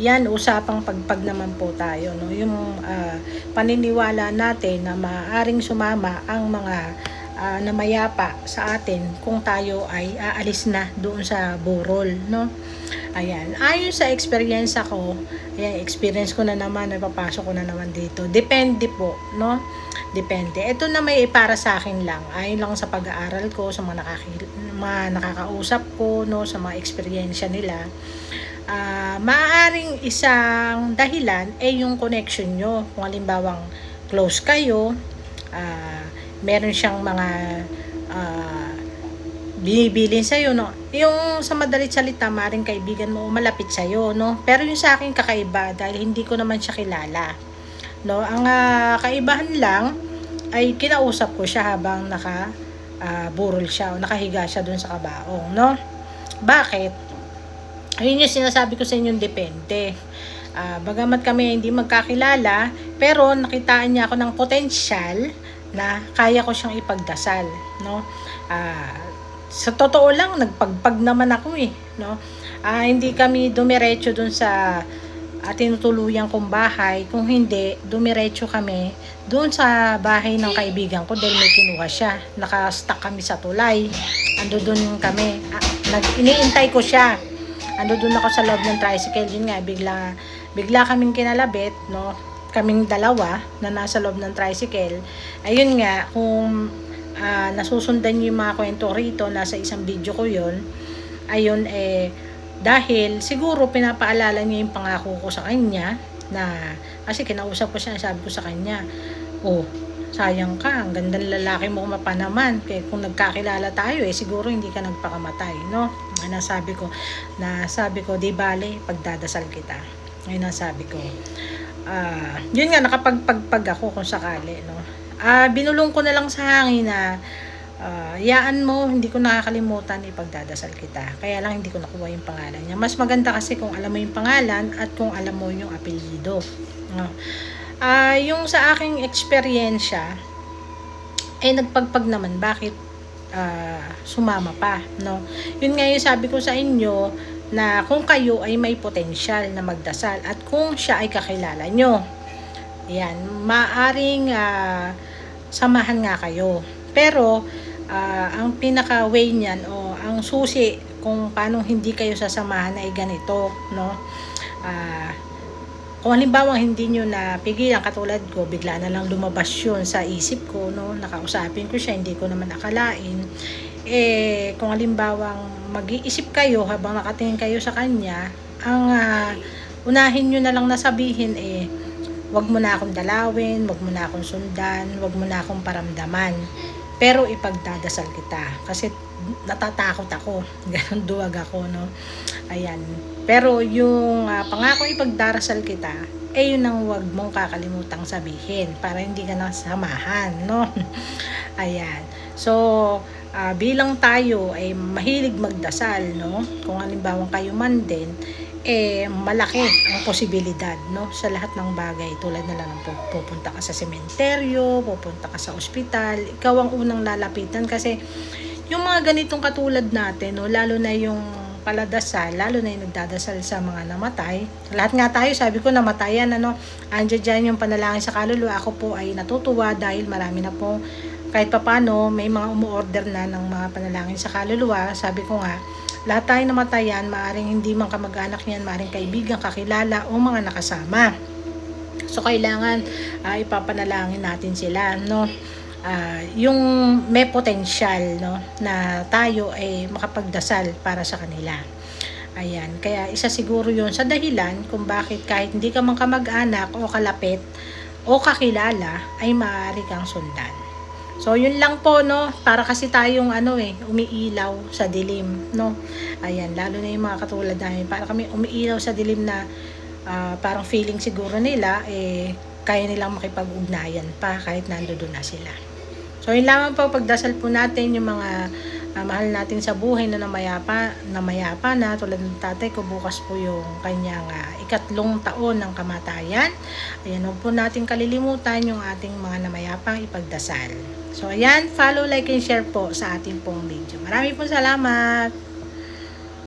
yan usapang pagpag naman po tayo, no? Yung paniniwala natin na maaaring sumama ang mga namayapa sa atin kung tayo ay aalis na doon sa burol, no? Ayan, ayon sa experience ko, ayan, experience ko na naman, napapasok ko na naman dito. Depende po, no? Depende. Ito na may para sa akin lang, ayon lang sa pag-aaral ko, sa mga nakakausap ko, no, sa mga experience nila. Maaaring isang dahilan ay yung connection nyo. Kung halimbawang close kayo, meron siyang mga binibilin sa'yo, no? Yung sa madalit salita, maring kaibigan mo malapit sa'yo, no? Pero yung sa akin kakaiba dahil hindi ko naman siya kilala, no? Ang kaibahan lang ay kinausap ko siya habang burol siya o nakahiga siya dun sa kabaong, no? Bakit? Ayun yung sinasabi ko sa inyong depende. Bagamat kami hindi magkakilala, pero nakitaan niya ako ng potensyal na kaya ko siyang ipagdasal, no? Sa totoo lang, nagpagpag naman ako no? Hindi kami dumiretso dun sa tinutuluyan kong bahay. Kung hindi, dumiretso kami dun sa bahay ng kaibigan ko dahil may kinuha siya. Naka-stuck kami sa tulay. Ando dun kami. Iniintay ko siya. Ando dun ako sa loob ng tricycle. Yun nga, bigla kaming kinalabit, no? Kaming dalawa na nasa loob ng tricycle. Ayun nga, kung nasusundan niyo yung mga kwento rito, nasa isang video ko yun, ayun dahil siguro pinapaalala niya yung pangako ko sa kanya, na kasi kinausap ko siya, sabi ko sa kanya, sayang ka, ang gandang lalaki mo mapanaman, kaya kung nagkakilala tayo siguro hindi ka nagpakamatay, no? Nasabi ko, di bale, pagdadasal kita. Ngayon nasabi ko, yun nga, nakapagpagpag ako kung sakali, no? Binulong ko na lang sa hangin na yaan mo, hindi ko nakakalimutan, ipagdadasal kita. Kaya lang hindi ko nakuha yung pangalan niya. Mas maganda kasi kung alam mo yung pangalan at kung alam mo yung apelyido, no? Yung sa aking eksperyensya nagpagpag naman, bakit sumama pa, no? Yun nga yung sabi ko sa inyo, na kung kayo ay may potensyal na magdasal at kung siya ay kakilala nyo, yan, maaring samahan nga kayo. Pero ang pinaka way niyan o ang susi kung paano hindi kayo sasamahan ay ganito, no? Kung halimbawa hindi nyo napigilan, katulad ko, bigla na lang lumabas yun sa isip ko, no? Nakausapin ko siya, hindi ko naman akalain. Kung halimbawa mag-iisip kayo habang nakatingin kayo sa kanya, ang unahin nyo na lang nasabihin wag mo na akong dalawin, wag mo na akong sundan, wag mo na akong paramdaman. Pero ipagdadasal kita kasi natatakot ako. Ganon duwag ako, no? Ayan. Pero yung pangako ipagdarasal kita, yun ang wag mong kakalimutang sabihin para hindi ka nasamahan, no? Ayan. So, bilang tayo ay mahilig magdasal, no? Kung halimbawa kayo man din, malaki ang posibilidad, no, sa lahat ng bagay, tulad na lang ng pupunta ka sa sementeryo, pupunta ka sa ospital, ikaw ang unang lalapitan kasi yung mga ganitong katulad natin, no, lalo na yung paladasal, lalo na yung nagdadasal sa mga namatay. Lahat nga tayo, sabi ko, namatayan, ano, andiyan dyan yung panalangin sa kaluluwa. Ako po ay natutuwa dahil marami na po, kahit papano, may mga umu-order na ng mga panalangin sa kaluluwa. Sabi ko nga, lahat tayo namatayan, maaring hindi man kamag-anak niyan, maaring kaibigan, kakilala o mga nakasama. So kailangan ipapanalangin natin sila, no? Yung may potensyal, no, na tayo ay makapagdasal para sa kanila. Ayan, kaya isa siguro yun sa dahilan kung bakit kahit hindi ka man kamag-anak o kalapit o kakilala ay maaari kang sundan. So, yun lang po, no? Para kasi tayong, umiilaw sa dilim, no? Ayan, lalo na yung mga katulad namin. Para kami umiilaw sa dilim na parang feeling siguro nila, kaya nilang makipag-ugnayan pa kahit nandoon na sila. So, yun lamang po, pagdasal po natin yung mga mahal natin sa buhay na namayapa na, tulad ng tatay ko, bukas po yung kanyang 3 taon ng kamatayan. Ayan, huwag po natin kalilimutan yung ating mga namayapang ipagdasal. So, ayan, follow, like, and share po sa ating pong video. Maraming pong salamat!